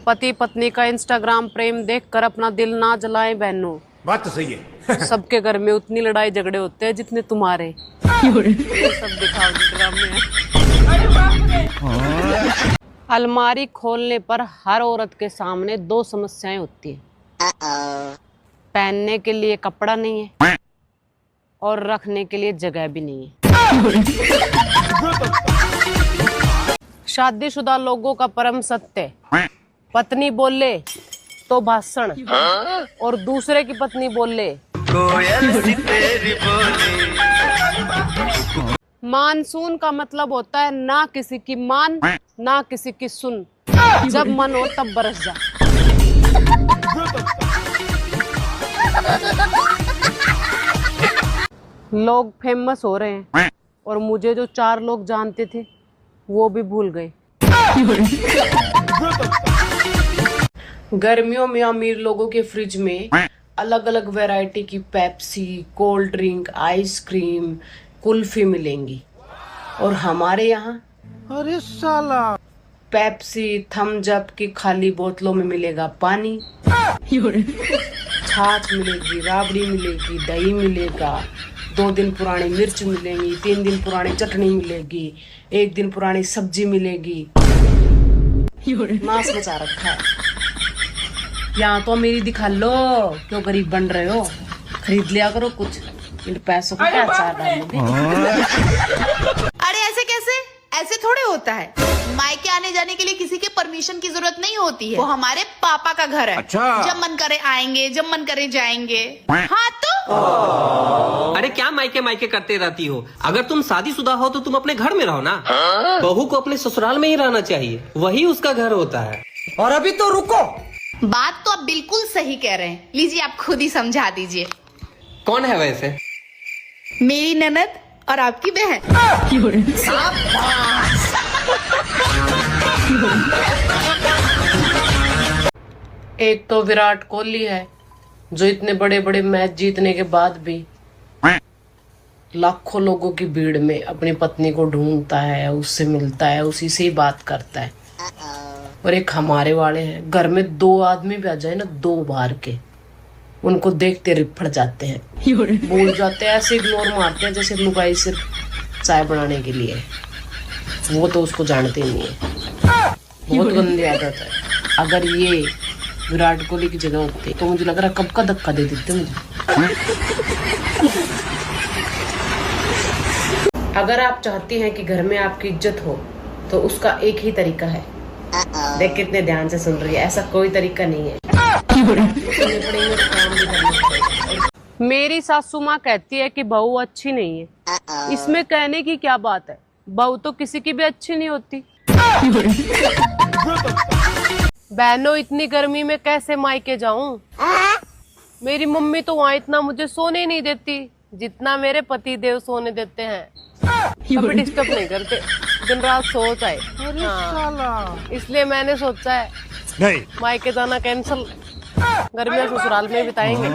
पति पत्नी का इंस्टाग्राम प्रेम देखकर अपना दिल ना जलाएं बहनों। बात तो सही है। सबके घर में उतनी लड़ाई झगड़े होते हैं जितने तुम्हारे। ये सब दिखाओ ड्रामे। अलमारी खोलने पर हर औरत के सामने दो समस्याएं होती है। पहनने के लिए कपड़ा नहीं है और रखने के लिए जगह भी नहीं है। शादीशुदा लोगों का परम सत्य, पत्नी बोले तो भाषण और दूसरे की पत्नी बोले मानसून का मतलब होता है ना किसी की मान ना किसी की सुन। जब मन हो तब बरस जा। लोग फेमस हो रहे हैं और मुझे जो 4 लोग जानते थे वो भी भूल गए। गर्मियों में अमीर लोगों के फ्रिज में अलग अलग वैरायटी की Pepsi, cold drink, ice cream, kulfi मिलेंगी और हमारे यहाँ अरे साला पेप्सी, थम्स अप की खाली बोतलों में मिलेगा पानी। छाछ मिलेगी, राबड़ी मिलेगी, दही मिलेगा, 2 दिन पुरानी मिर्च मिलेगी, 3 दिन पुरानी चटनी मिलेगी, 1 दिन पुरानी सब्जी मिलेगी। नाश मचा रखा है। यहाँ तो मेरी दिखा लो, क्यों गरीब बन रहे हो? खरीद लिया करो कुछ, इन पैसों को क्या अचार डालोगे? अरे ऐसे कैसे? ऐसे थोड़े होता है। मायके आने जाने के लिए किसी के परमिशन की जरूरत नहीं होती है। वो हमारे पापा का घर है। अच्छा। जब मन करे आएंगे, जब मन करे जाएंगे। हाँ तो अरे क्या मायके मायके करते रहती हो? अगर तुम शादीशुदा हो तो तुम अपने घर में रहो ना। बहू को अपने ससुराल में ही रहना चाहिए, वही उसका घर होता है। और अभी तो रुको, बात तो आप बिल्कुल सही कह रहे हैं। लीजिए आप खुद ही समझा दीजिए। कौन है वैसे? मेरी ननद और आपकी बहन। एक तो विराट कोहली है जो इतने बड़े बड़े मैच जीतने के बाद भी लाखों लोगों की भीड़ में अपनी पत्नी को ढूंढता है, उससे मिलता है, उसी से ही बात करता है। और एक हमारे वाले हैं, घर में 2 आदमी भी आ जाए ना, 2 बार के, उनको देखते रिफड़ जाते हैं, भूल जाते हैं, ऐसे इग्नोर मारते हैं जैसे लुगाई सिर्फ चाय बनाने के लिए। वो तो उसको जानते ही नहीं है। बहुत गंदी आदत है। अगर ये विराट कोहली की जगह होते तो मुझे लग रहा कब का धक्का दे देते मुझे। अगर आप चाहती हैं कि घर में आपकी इज्जत हो तो उसका एक ही तरीका है। देख कितने ध्यान से सुन रही है, ऐसा कोई तरीका नहीं है। मेरी सासू माँ कहती है कि बहू अच्छी नहीं है। इसमें कहने की क्या बात है? बहू तो किसी की भी अच्छी नहीं होती। बहनों, इतनी गर्मी में कैसे मायके जाऊं? मेरी मम्मी तो वहाँ इतना मुझे सोने नहीं देती जितना मेरे पति देव सोने देते हैं। कभी डिस्टर्ब नहीं करते, दिन रात सो जाए। हाँ, इसलिए मैंने सोचा है नहीं, मायके जाना कैंसल, गर्मियाँ ससुराल में बिताएंगे।